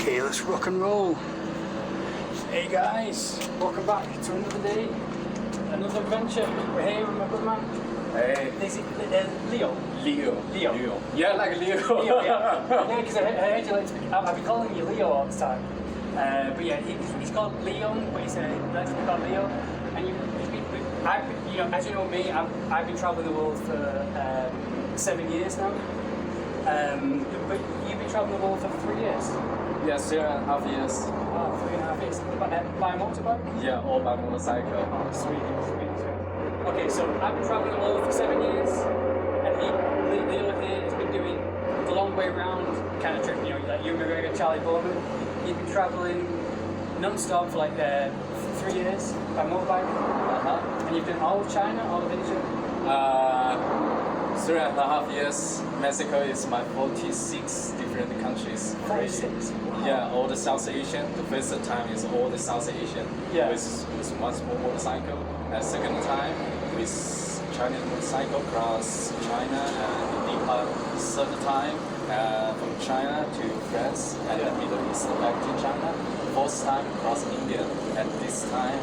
Okay, let's rock and roll. Hey guys, welcome back to another day, another adventure. We're here with my good man. Hey. Is it Leo? Leo. Yeah, like Leo. Leo, yeah, because I heard you like to be, I've been calling you Leo all the time. But yeah, he's called Leon, but he's likes to be called Leo. And as you know me, I've been traveling the world for 7 years now. But you've been traveling the world for 3 years. Yeah, 3.5 years. Oh, 3.5 years. By motorbike? Yeah, or by motorcycle. Oh, sweet. Okay, so I've been traveling the world for 7 years, and Leo here has been doing the long way round kind of trip. You know, like you and Charlie Bowman. You've been traveling non-stop for like 3 years by motorbike. And you've done all of China, all of Asia. 3.5 years. Mexico is my 46 different countries. 46? Yeah, all the South Asian. The first time is all the South Asian. Yeah. With one small motorcycle. And second time with Chinese motorcycle across China and Nepal. Third time from China to France and the Middle East back to China. Fourth time across India. And this time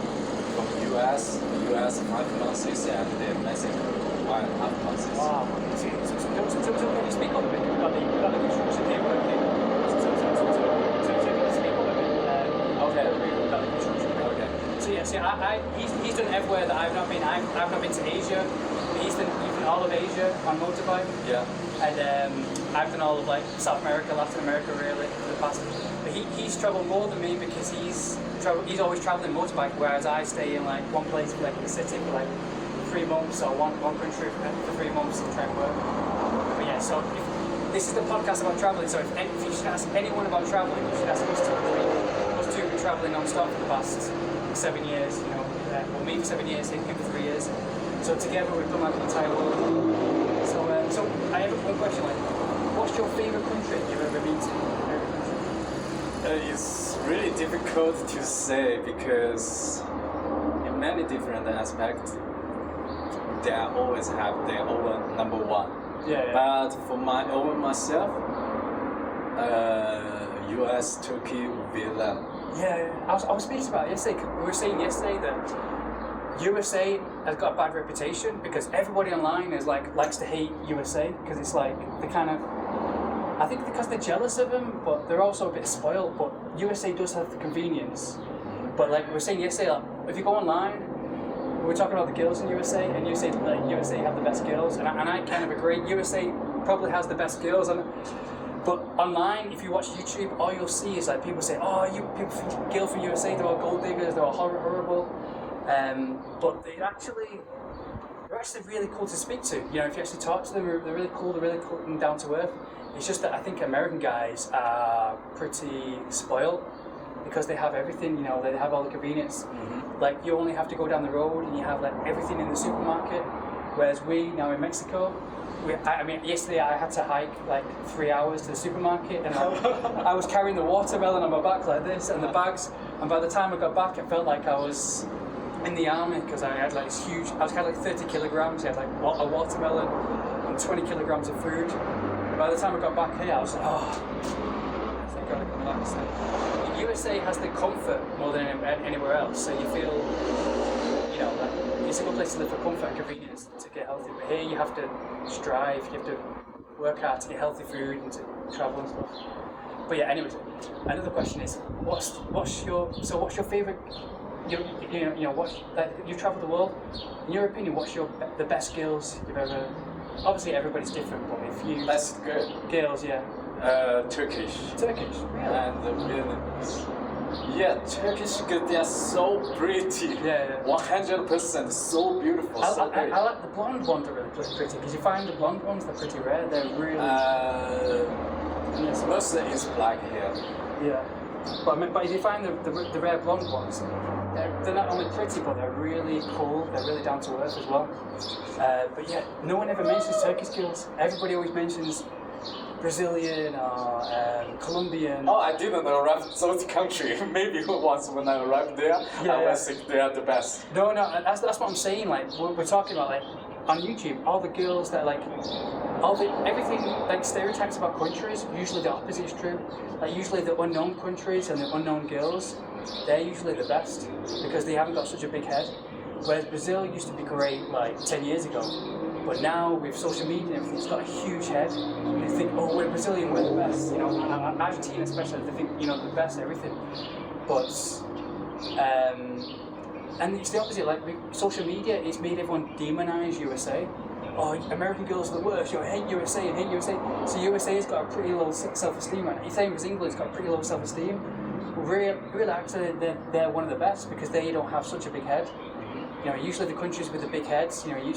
from US 5 months and then Mexico 1.5 months. Wow. So can you speak a little bit? We've got the construction here working. So can you speak a little bit? Okay. We've got the construction. Okay. So he's done everywhere that I've not been. I've not been to Asia. He's done even all of Asia on motorbike. Yeah. And I've done all of like South America, Latin America really for the past. But he's travelled more than me because he's always travelling motorbike, whereas I stay in like one place for like in the city for like 3 months or one country for 3 months and try and work. But yeah, so this is the podcast about travelling. So if you should ask anyone about travelling, you should ask us two. Us two have been travelling non-stop for the past 7 years. You know, well, me for 7 years, him for 3 years. So together we've done like the entire world. So I have one question. Like, what's your favourite country you've ever been to? It's really difficult to say because in many different aspects, they always have their own number one. Yeah. But for myself, US, Turkey, Vietnam. Yeah. I was speaking about it yesterday. We were saying yesterday that USA has got a bad reputation because everybody online likes to hate USA because it's like they kind of, I think because they're jealous of them, but they're also a bit spoiled. But USA does have the convenience. But like we were saying yesterday, like, if you go online, we're talking about the girls in USA, and you say like USA have the best girls, and I kind of agree. USA probably has the best girls, but online, if you watch YouTube, all you'll see is like people say, "Oh, girls from USA, they're all gold diggers, they're all horrible." But they're actually really cool to speak to. You know, if you actually talk to them, they're really cool and down to earth. It's just that I think American guys are pretty spoiled because they have everything. You know, they have all the convenience. Mm-hmm. Like you only have to go down the road and you have like everything in the supermarket. Whereas we now in Mexico, yesterday I had to hike like 3 hours to the supermarket, and I was carrying the watermelon on my back like this, and the bags. And by the time I got back, it felt like I was in the army because I had like this huge. I was kind of like 30 kilograms. I had like a watermelon and 20 kilograms of food. And by the time I got back here, I was like, thank God I can relax. The USA has the comfort more than anywhere else, so you feel, you know, like it's a good place to live for comfort and convenience to get healthy. But here you have to strive, you have to work hard to get healthy food and to travel and stuff. But yeah, anyways, another question is, what's your favourite? You've travelled the world. In your opinion, what's the best girls you've ever? Obviously, everybody's different, but if you That's good. Girls, yeah. Turkish. Turkish, really? And the Vietnamese. Yeah, Turkish girls, they are so pretty. Yeah. 100% so beautiful. I pretty. like the blonde ones are really pretty because you find the blonde ones they're pretty rare. They're really. Mostly is black hair. Yeah. But if you find the rare blonde ones, they're not only pretty, but they're really cool. They're really down to earth as well. But yeah, no one ever mentions Turkish girls. Everybody always mentions Brazilian or Colombian. Oh, I didn't arrive to those country. Maybe once when I arrived there, I was think they are the best. No, that's what I'm saying. Like we're talking about like on YouTube, all the girls that like, everything like stereotypes about countries, usually the opposite is true. Like usually the unknown countries and the unknown girls, they're usually the best because they haven't got such a big head. Whereas Brazil used to be great like 10 years ago, but now with social media and everything, it's got a huge head. They think, oh, we're Brazilian, we're the best. You know, Argentina especially, they think, you know, the best at everything. But and it's the opposite. Like social media, it's made everyone demonize USA. Oh, American girls are the worst. You know, hate USA and hate USA. So USA's got a pretty low self-esteem right now. You think England's got pretty low self-esteem. Really, actually, they're one of the best because they don't have such a big head. You know, usually the countries with the big heads, you know,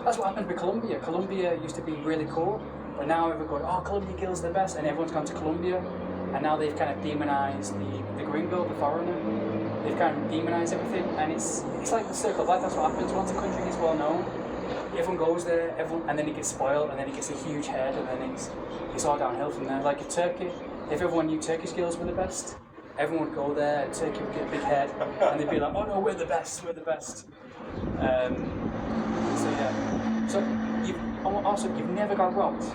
that's what happened with Colombia. Colombia used to be really cool, but now everyone goes, oh, Colombian girls are the best, and everyone's gone to Colombia, and now they've kind of demonized the gringo, the foreigner. They've kind of demonized everything, and it's like the circle of life. That's what happens once a country is well known. Everyone goes there, and then it gets spoiled, and then it gets a huge head, and then it's all downhill from there. Like in Turkey, if everyone knew Turkish girls were the best, everyone would go there, and Turkey would get a big head, and they'd be like, oh no, we're the best, we're the best. So yeah. So you've never got robbed?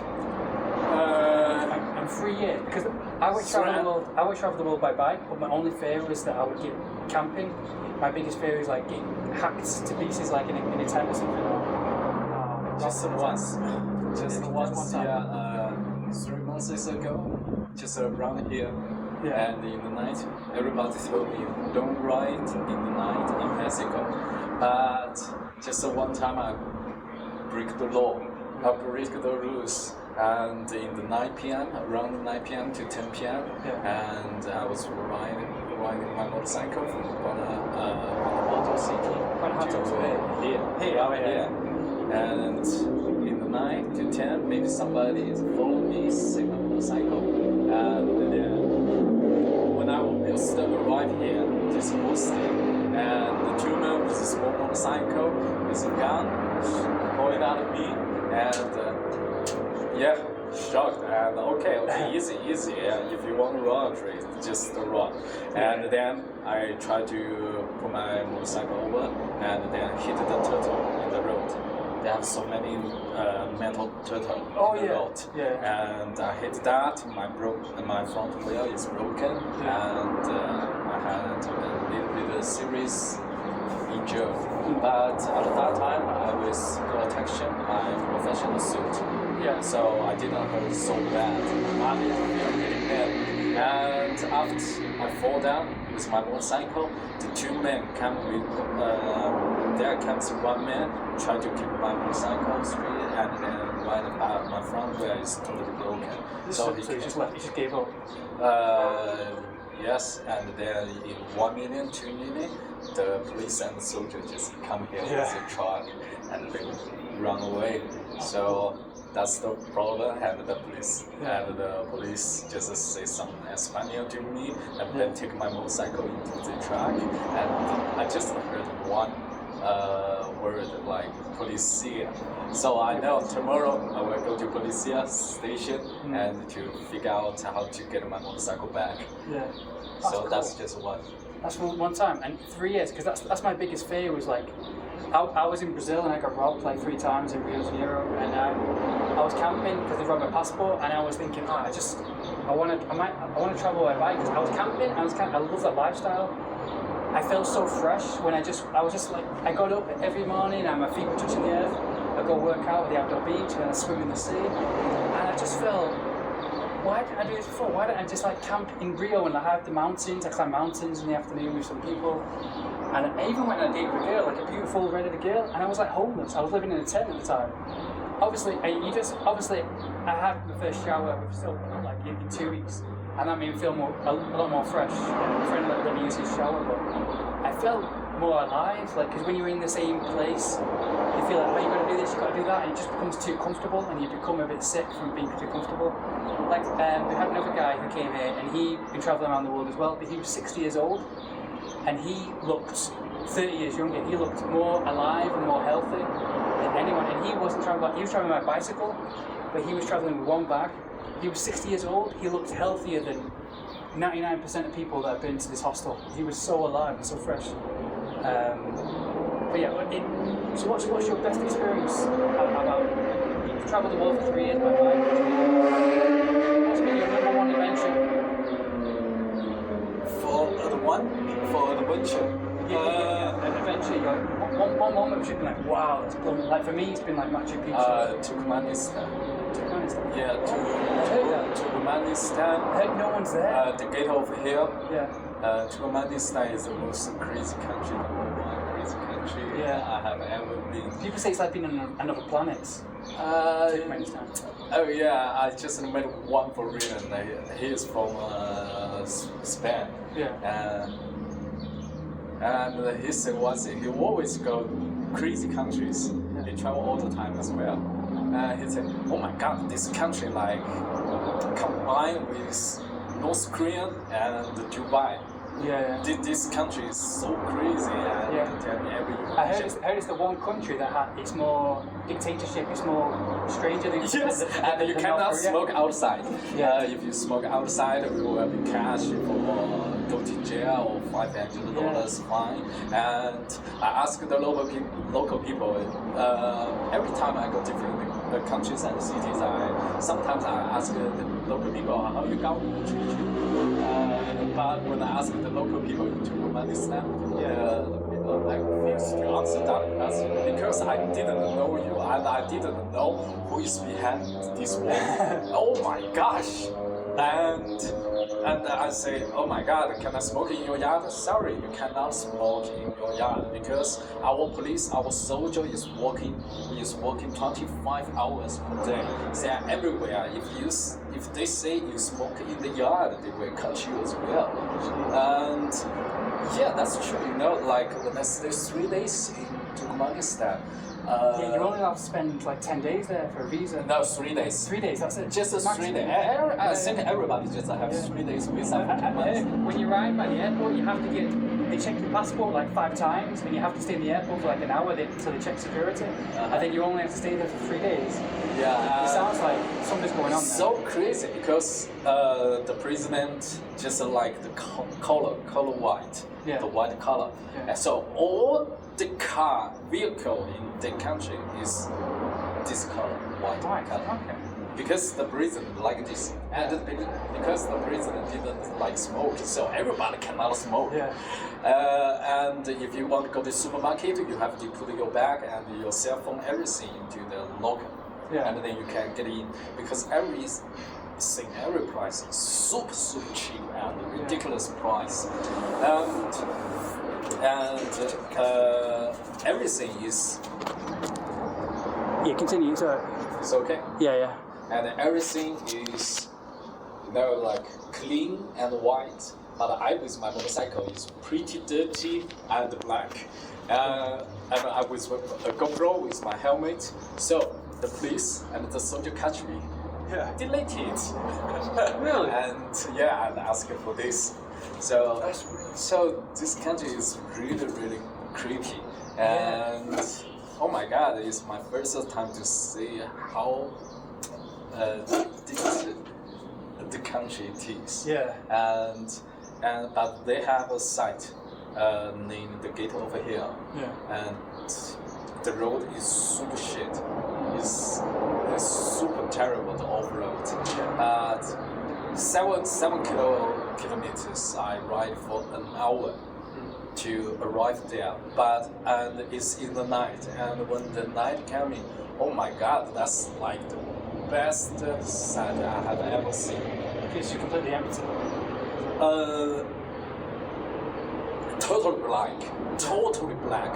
In 3 years, because I would travel the world by bike, but my only fear was that I would get camping. My biggest fear is like getting hacked to pieces, like in a tent or something. Just once. Yeah. 3 months ago, just around here. Yeah. And in the night, everybody told me, don't ride in the night in Mexico. But just one time I break the law, I break the rules. And in the 9 p.m., around 9 p.m. to 10 p.m., and I was riding my motorcycle from Guanajuato City to here. And in the 9 to 10, maybe somebody is following me, see my motorcycle, and then when I will still arrive here, just posted, and the two men with a small motorcycle with a gun pointed at me, and shocked, and okay, easy, if you want to run, just run. And then I tried to put my motorcycle over, and then hit the turtle in the road. They have so many metal turtle in the road, and I hit that. My front wheel is broken, and I had a little bit of serious injury. But at that time, I was protection my professional suit. Yeah. So I didn't hurt so bad. I didn't feel really bad. And after I fall down with my motorcycle, the two men come with. There comes one man try to keep my motorcycle straight, and then right about my front wheel is totally broken. So he just gave up. Yes, and then in 1 million, 2 million, the police and the soldiers just come here with a truck and they run away. So that's the problem, and the police just say some Espanol to me, and then take my motorcycle into the truck, and I just heard one word like policia. So I know tomorrow I will go to policia station and to figure out how to get my motorcycle back. Yeah. That's just one. That's one time, and 3 years, because that's my biggest fear was like, I was in Brazil and I got robbed like 3 times in Rio de Janeiro, and I was camping because they robbed my passport, and I was thinking, I want to travel by bike because I was camping. I love that lifestyle. I felt so fresh when I was just like, I got up every morning and my feet were touching the earth. I go work out at the outdoor beach and I swim in the sea, and I just felt, why didn't I do this before? Why didn't I just like camp in Rio and I have the mountains? I climb mountains in the afternoon with some people, and I even went on a date with a girl, like a beautiful redheaded girl, and I was like homeless. I was living in a tent at the time. Obviously, I had the first shower with soap like in 2 weeks. And that made me feel a lot more fresh. My friend let me use his shower, but I felt more alive. Like, because when you're in the same place, you feel like, you got to do this, you got to do that, and it just becomes too comfortable, and you become a bit sick from being too comfortable. Like, we had another guy who came here, and he'd been traveling around the world as well, but he was 60 years old, and he looked 30 years younger. He looked more alive and more healthy than anyone, and he was traveling by bicycle, but he was traveling with one bag. He was 60 years old. He looked healthier than 99% of people that have been to this hostel. He was so alive and so fresh. But yeah, so what's your best experience about you've travelled the world for 3 years by bike? What's been your number one adventure? For adventure. An adventure. One moment which you've been like, wow, that's blown. Like for me, it's been like Machu Picchu. Turkmenistan. Turkmenistan. Yeah, Turkmenistan. I heard no one's there. The gate over here. Yeah. Turkmenistan is the most crazy country, the worldwide crazy country I have ever been. People say it's like being on another planet. Turkmenistan. Oh yeah, I just met one Korean. He is from Spain. Yeah. And he said one thing, he always go crazy countries. Yeah. He travel all the time as well. He said, oh my god, this country like combined with North Korea and Dubai. Yeah. This country is so crazy and I heard it's the one country that it's more dictatorship, it's more stranger than and you cannot smoke outside. Yeah. If you smoke outside, you will be cash for go to jail or $500 fine. And I asked the local people every time I go different countries and cities. Sometimes I ask the local people how you got but when I ask the local people in Turkmenistan, the local people refuse to answer that question because I didn't know you and I didn't know who is behind this wall. Oh my gosh! And I say, oh my God, can I smoke in your yard? Sorry, you cannot smoke in your yard because our police, our soldier is working 25 hours per day. They are everywhere. If they say you smoke in the yard, they will catch you as well. And yeah, that's true. Like when I stay 3 days in Turkmenistan. You're only allowed to spend like 10 days there for a visa. No, 3 days. 3 days, that's it. Just 3 days. I think everybody just have 3 days visa. When you arrive by the airport, you have to they check your passport like 5 times, and you have to stay in the airport for like an hour until they check security. And then you only have to stay there for 3 days. Yeah. It sounds like something's going on there. So crazy because the president just like the color white, the white color. Yeah. And so all the vehicle in the country is this color, white color. Okay. Because the president like this, and because the president didn't like smoke, so everybody cannot smoke. Yeah. And if you want to go to the supermarket, you have to put your bag and your cell phone, everything into the locker. Yeah. And then you can get in because every price is super cheap and ridiculous price, and everything is. Yeah, continue. Sorry. It's okay. Yeah. And everything is, like clean and white. But I with my motorcycle is pretty dirty and black. And I with a GoPro with my helmet. So the police and the soldier catch me. Yeah. Delete it. Really? And and ask for this. So this country is really creepy. And oh my God, it's my first time to see how the country it is. Yeah. But they have a site named the gate over here. Yeah. And the road is super shit. It's super terrible, the off-road. But 7 kilometers I ride for an hour to arrive there. And it's in the night. And when the night coming, oh my God, that's like the best sight I have ever seen. Because you're completely empty. Totally black.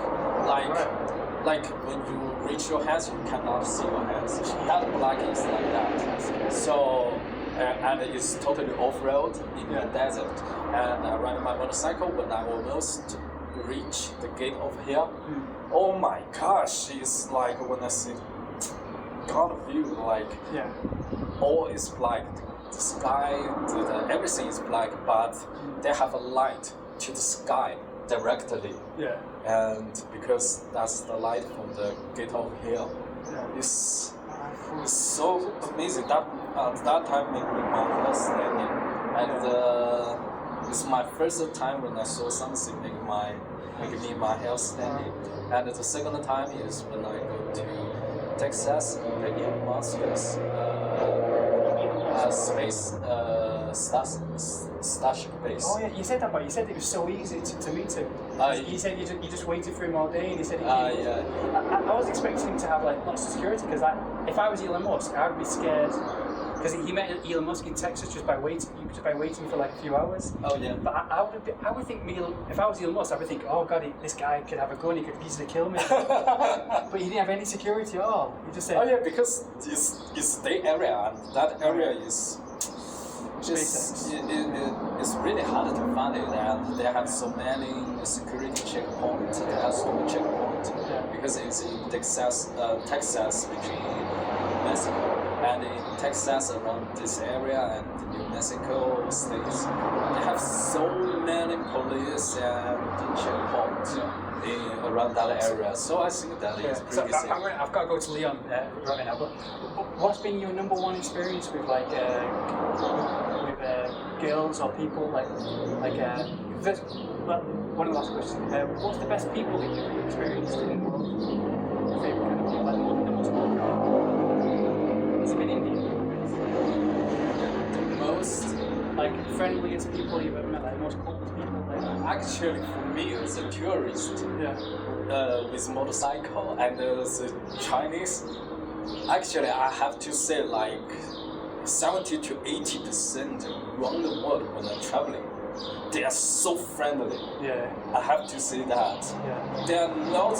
Like when you reach your hands, you cannot see your hands. That black is like that. So and it's totally off-road in the desert. And I ride my motorcycle when I almost reach the gate over here. Oh my gosh, it's like when I see God view, like all is black. The sky, everything is black, but they have a light to the sky directly. Yeah. And because that's the light from the gate over here, it's so amazing. That time made me my understanding, and it's my first time when I saw something make my make me my health standing. And the second time is when I go to Texas, the Elon Musk's space starship base. Oh yeah, you said that, but you said it was so easy to meet him. You said you just waited for him all day, and he said he came. Yeah. I was expecting him to have like lots of security because if I was Elon Musk, I would be scared because he met Elon Musk in Texas just by waiting for like a few hours. Oh yeah. But I would think if I was Elon Musk, I would think, oh god, this guy could have a gun, he could easily kill me. But he didn't have any security at all. He just said. Oh yeah, because it's the area, and that area is. It's really hard to find it, and they have so many security checkpoints. They have so many checkpoints because it's in Texas between Mexico, and in Texas around this area and New Mexico states, they have so many police and checkpoints around that area. So I think that is pretty safe. I've got to go to Leon right now. But what's been your number one experience with like girls or people like one of the last questions. What's the best people that you've experienced in the world? Your favorite kind of people, like the most popular? Has it been Indian? The most like friendliest people you've ever met, like the most coolest people. Actually, for me, as a tourist with motorcycle and the Chinese, actually, I have to say like 70 to 80% around the world when I'm traveling, they are so friendly. Yeah. I have to say that. Yeah. They are not,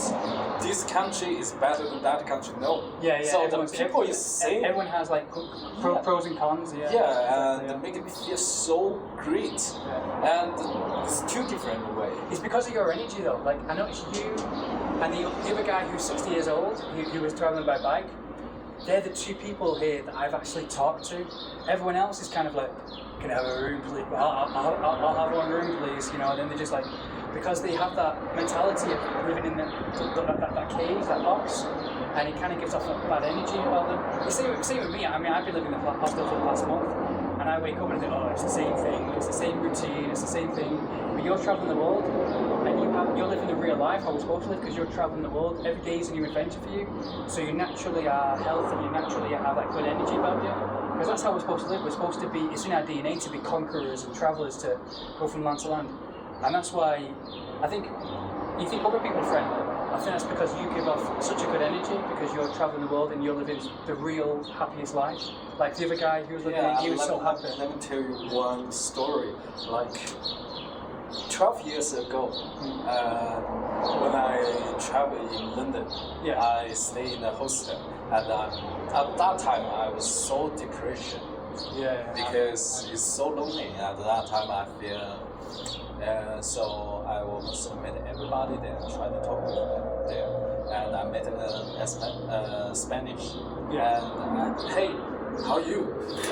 this country is better than that country, no. Yeah. So the people is same. Everyone has like pros and cons, and make me feel so great. Yeah. And it's two different ways. It's because of your energy though. Like I noticed you and the other guy who's 60 years old, who was traveling by bike, they're the two people here that I've actually talked to. Everyone else is kind of like, can I have a room, please? I'll have one room, please. You know, and then they're just like, because they have that mentality of living in that cage, that box, and it kind of gives off that bad energy about them. The same with me. I mean, I've been living in the hostel for the past month, and I wake up and I think, oh, it's the same thing, it's the same routine, it's the same thing. But you're traveling the world, and you're living the real life how we're supposed to live, because you're traveling the world. Every day is a new adventure for you, so you naturally are healthy, you naturally have that good energy about you. Because that's how we're supposed to live. We're supposed to be, it's in our DNA to be conquerors and travellers, to go from land to land. And that's why I think you think other people are friendly. I think that's because you give off such a good energy, because you're travelling the world and you're living the real happiest life. Like the other guy who was living, he was so happy. Let me tell you one story. Like 12 years ago, when I traveled in London, I stayed in a hostel. And at that time, I was so depression. Because it's so lonely. At that time, I feel. So I almost met everybody there, tried to talk with them there. And I met a Spanish. And hey, how are you?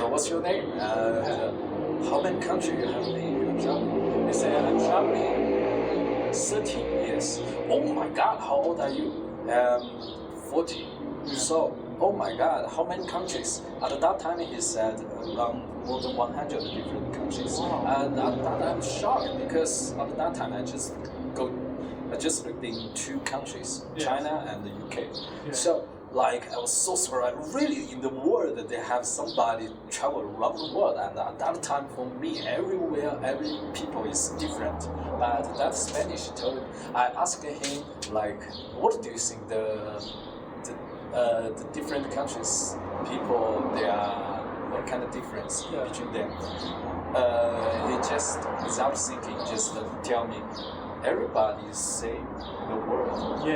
What's your name? How many countries you have been traveling? They said, I'm traveling 30 years. Oh my God, how old are you? 40. So, oh my God, how many countries? At that time, he said around more than 100 different countries. And at that I'm shocked, because at that time I just lived in 2 countries, China and the UK. So, like, I was so surprised. Really, in the world, they have somebody travel around the world, and at that time, for me, everywhere, every people is different. But that Spanish told me, I asked him, like, what do you think the different countries, people, they are, what kind of difference between them? He just, without thinking, just tell me, everybody is same in the world.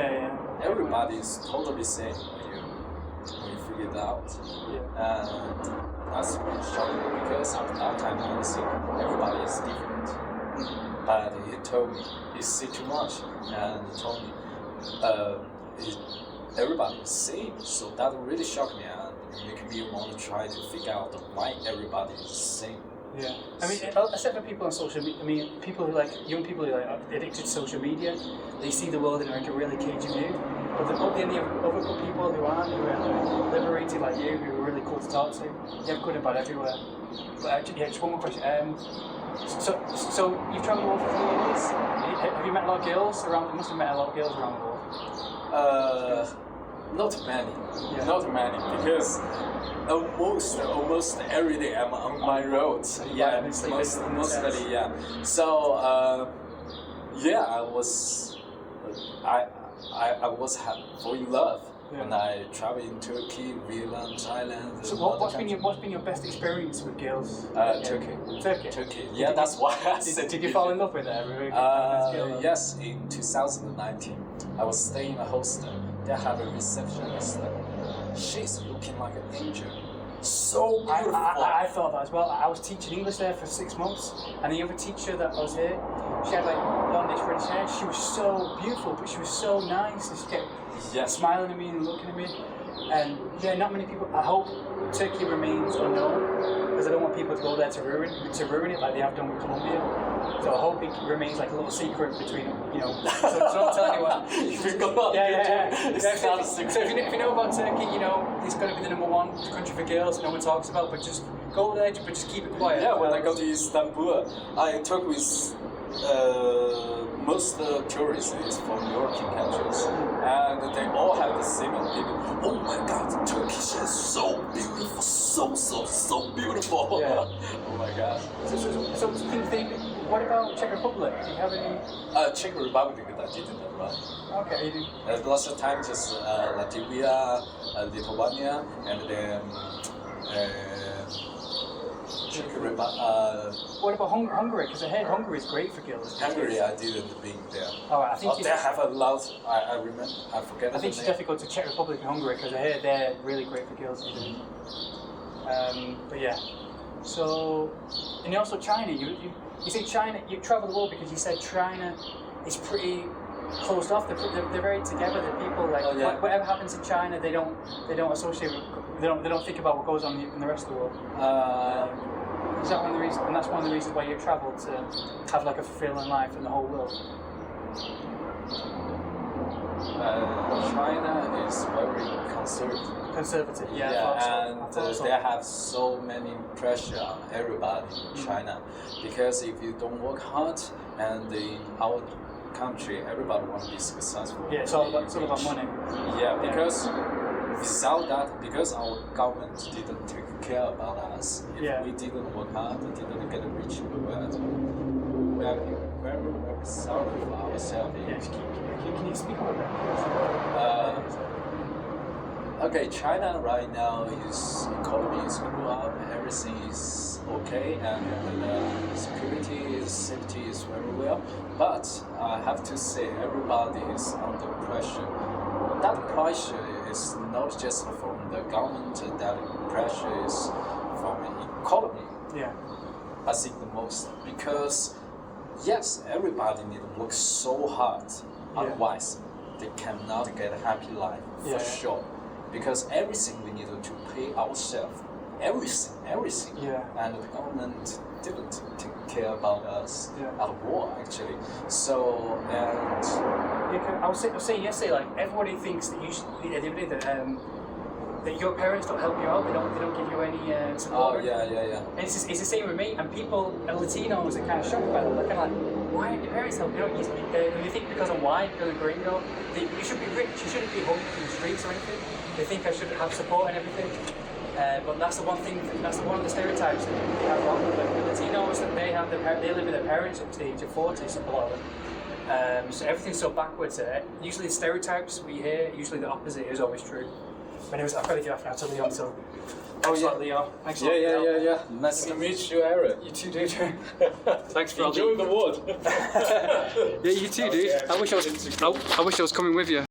Everybody is totally same when you figure it out. And that's really shocking, because at that time I think everybody is different. But he told me, he said too much, and he told me, everybody is same. So that really shocked me and made me want to try to figure out why everybody is the same. Yeah, I mean, except for people on social media, I mean, people who like, young people who are addicted to social media, they see the world in like a really cagey view. But then you have other good people who aren't, who are liberated like you, who are really cool to talk to. You have good and bad everywhere. But yeah, just one more question. So you've travelled the world for 3 years. Have you met a lot of girls around? You must have met a lot of girls around the world. Not many, Yeah. not many, because almost every day I'm on my road. Yeah, mostly, yeah. So yeah, I was fall in love when I traveled in Turkey, Vietnam, Thailand. So what's been your best experience with girls? Turkey. Turkey. Yeah, that's why I said. Did you fall in love with her? Yes, in 2019, I was staying in a hostel. They have a receptionist. She's looking like an angel. So beautiful. I thought that as well. I was teaching English there for 6 months, and the other teacher that was here, she had like blondish reddish hair. She was so beautiful, but she was so nice. And she kept smiling at me and looking at me. And yeah, not many people. I hope Turkey remains unknown, because I don't want people to go there to ruin it like they have done with Colombia. So I hope it remains like a little secret between, so don't tell anyone. It's not a secret. So if you know about Turkey, it's going to be the #1 country for girls no one talks about, but just go there, but just keep it quiet. Yeah, when I go to Istanbul, I talk with most tourists is from European countries, and they all have the same opinion. Oh my God, Turkish is so beautiful, so beautiful. Yeah. Oh my God. So what about Czech Republic? Do you have any? Czech Republic, I didn't run. Okay, you do. Lots of times just Latvia, Lithuania, and then Czech Republic. What about Hungary? Because I heard Hungary is great for girls. Hungary, I didn't be there. Oh, I think they have a lot. I remember. I forget. I think you definitely go to Czech Republic and Hungary, because I hear they're really great for girls. But yeah. So, and also China. You say China. You travel the world because you said China is pretty closed off. They're very together. The people like whatever happens in China, they don't associate. They don't think about what goes on in the rest of the world. Is that one of the reasons? And that's one of the reasons why you travel, to have like a fulfilling life in the whole world. China is very conservative. Conservative, yeah. And they have so many pressure on everybody in China, because if you don't work hard, and in our country, everybody wants to be successful. Yeah, it's all about money. Yeah, because without that, because our government didn't take care about us, if we didn't work hard, didn't get rich, we are very sorry for ourselves. Yeah, can you speak about that? Okay, China right now economy is grew up, everything is okay, and security, safety is very well. But I have to say, everybody is under pressure. That pressure is not just from the government, that pressure is from the economy. Yeah. I think the most, because yes, everybody need to work so hard, otherwise they cannot get a happy life for sure. Because everything we need to pay ourselves, everything. Yeah. And the government didn't take care about us at all, actually. So, and I was saying yesterday, like everybody thinks that that your parents don't help you out. They don't give you any support. Oh yeah. And it's the same with me. And people, Latinos, are kind of shocked by that. They're kind of like, why aren't your parents helping you out? You think because I'm white, because I'm gringo, you should be rich. You shouldn't be home in the streets or anything. They think I should have support and everything. But that's the one thing. That's one of the stereotypes that we have wrong with the Latinos. That they live with their parents up to the age of 40. A lot of them. So everything's so backwards. Usually the stereotypes we hear, usually the opposite is always true. But anyways, I've got to get off now to Leon. So thanks a lot, Leo. Thanks a lot. Yeah. Nice to meet you, Aaron. You too, dude. Thanks for enjoy the wood. Yeah, you too, dude. I wish I was coming with you.